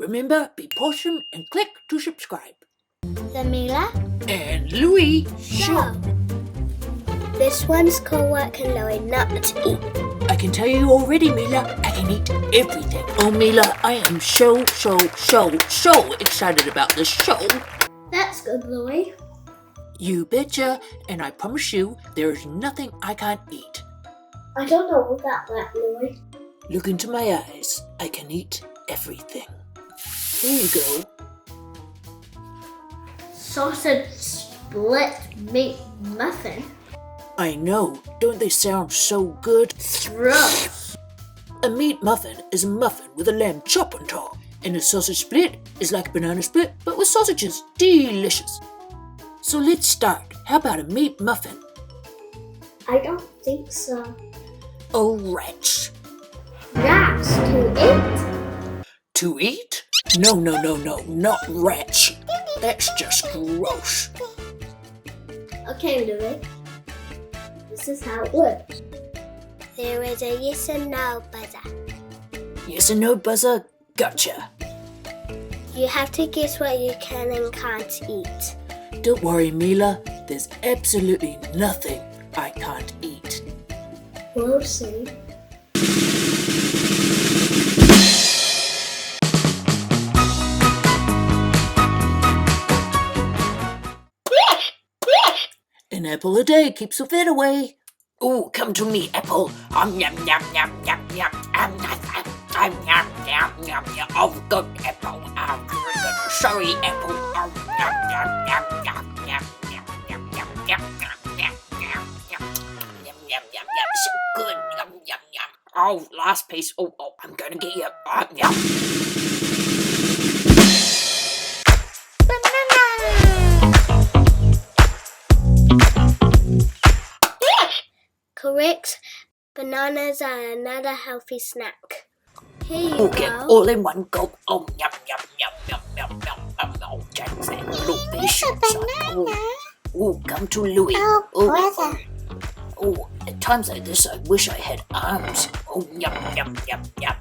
Remember, be possum and click to subscribe. The Mila And Louis Show. This one's co-work and Louis not to eat. I can tell you already, Mila, I can eat everything. Oh, Mila, I am so excited about this show. That's good, Louis. You betcha, and I promise you, there is nothing I can't eat. I don't know about that, Louis. Look into my eyes. I can eat everything. Here you go. Sausage split meat muffin. I know, don't they sound so good? Gross. A meat muffin is a muffin with a lamb chop on top, and a sausage split is like a banana split but with sausages. Delicious. So let's start. How about a meat muffin? I don't think so. Oh, rats. Rats to eat? To eat? No, not rats. That's just gross. Okay, Louis. This is how it works. There is a yes and no buzzer. Yes and no buzzer? Gotcha. You have to guess what you can and can't eat. Don't worry, Mila. There's absolutely nothing I can't eat. We'll see. An apple a day keeps the fat away. Oh, come to me, apple. Yum, yum, yum, yum, yum. Yum, yum, yum. Oh, good apple. Sorry, apple. Yum, yum, yum, yum, yum, yum, yum, yum, yum, yum, yum, yum, yum, yum. So good. Yum, yum, yum. Oh, last piece. Oh, I'm gonna get you. Yum. Correct. Bananas are another healthy snack. Here you Okay, go. all in one go. Oh, yum, yum, yum, yum, yum, yum. Oh, Jack's that little fish. Oh, come to Louis. Oh, at times like this, I wish I had arms. Oh, yum, yum, yum, yum.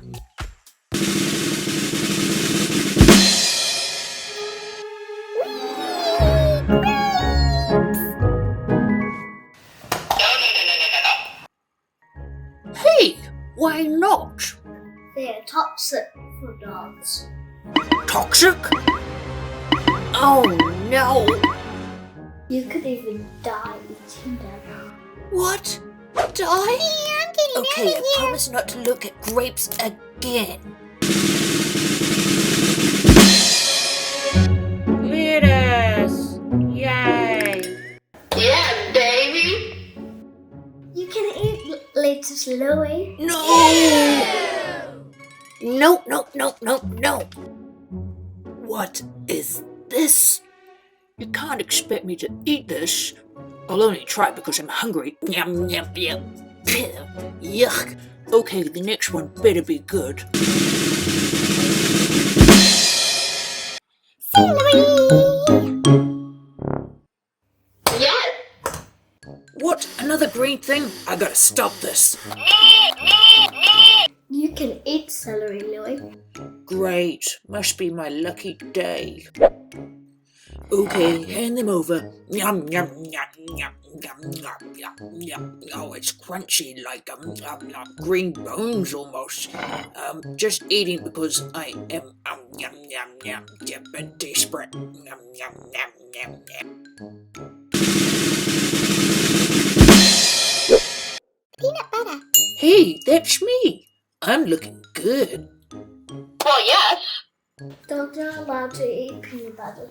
Hey, why not? They're toxic for dogs. Toxic? Oh, no. You could even die eating them. What? Die? Okay, I promise not to look at grapes again. Lettuce! Yay! Yeah, baby. You can eat lettuce, Louis. No! No. What is this? You can't expect me to eat this. I'll only try because I'm hungry. Yum, yum, yum. Yuck. Okay, the next one better be good. Yes. What? Another green thing? I gotta stop this. You can eat celery, Louis. Great. Must be my lucky day. Okay, hand them over. Yum, yum, yum, yum, yum, yum, yum, yum. Oh, it's crunchy like green bones almost. Just eating because I am yum, yum, yum, but desperate. Yum, yum, yum, yum, yum. Peanut butter. Hey, that's me. I'm looking good. Well, yes. Dogs are allowed to eat peanut butter.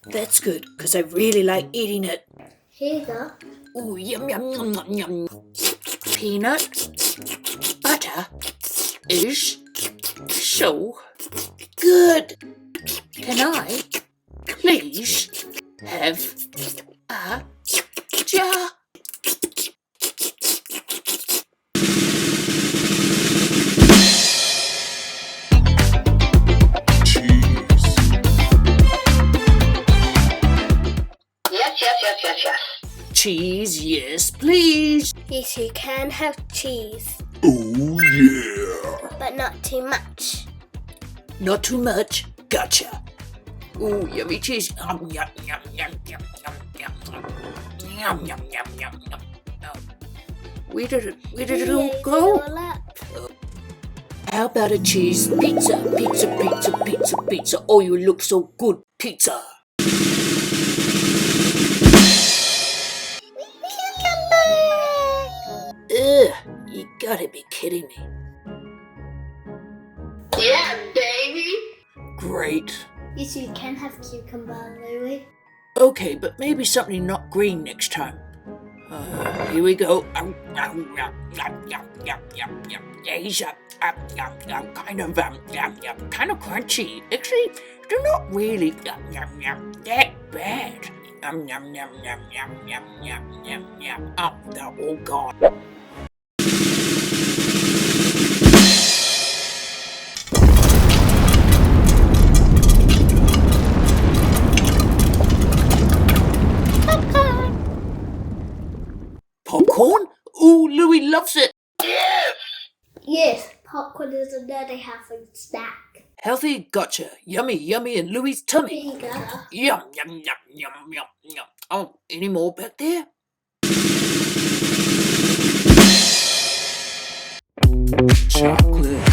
That's good, because I really like eating it. Here you go. Oh, yum, yum, yum, yum, yum. Peanut butter is so good. Can I please have a jar? Yes. Cheese, yes, please. Yes, you can have cheese, Oh yeah! but not too much. Not too much. Gotcha. Ooh, yummy cheese. Yum, yum, yum, yum, yum, yum, yum, yum, yum, yum, yum, yum. Where did it all go? How about a cheese pizza? Pizza, pizza, pizza, pizza. Oh, you look so good. Pizza. Ugh, you gotta be kidding me. Yeah, baby. Great. Yes, you can have cucumber, Louie. Okay, but maybe something not green next time. Here we go. Yeah, he's kind of crunchy. Actually, they're not really that bad. Oh, they're all gone. Popcorn? Ooh, Louis loves it. Yes, popcorn is another healthy snack. Healthy, gotcha. Yummy, yummy in Louis' tummy. Here you go. Yum, yum, yum, yum, yum, yum. Oh, any more back there? Chocolate.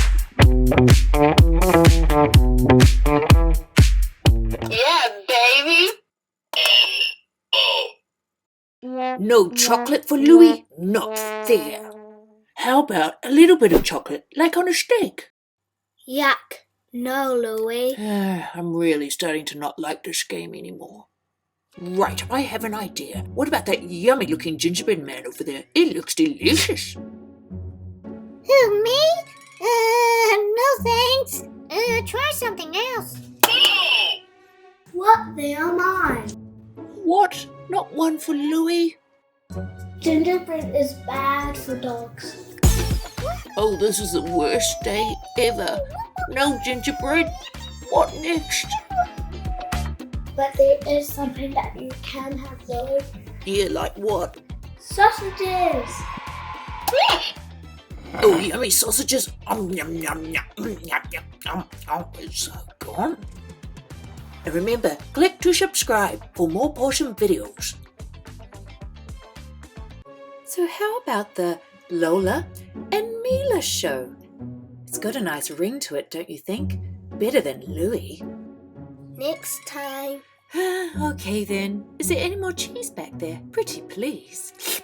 Yeah, baby. No chocolate for Louis? Not fair. How about a little bit of chocolate, like on a steak? Yuck. No, Louie. I'm really starting to not like this game anymore. Right, I have an idea. What about that yummy-looking gingerbread man over there? It looks delicious. Who, me? No thanks. Try something else. What? They are mine. What? Not one for Louis? Gingerbread is bad for dogs. Oh, this is the worst day ever. No gingerbread. What next? But there is something that you can have, though. Yeah, like what? Sausages. Oh, yummy sausages. Yum, yum, yum, yum, yum, yum. It's gone. And remember, click to subscribe for more portion videos. So how about the Lola and Mila show? It's got a nice ring to it, don't you think? Better than Louis. Next time. Okay then. Is there any more cheese back there? Pretty please.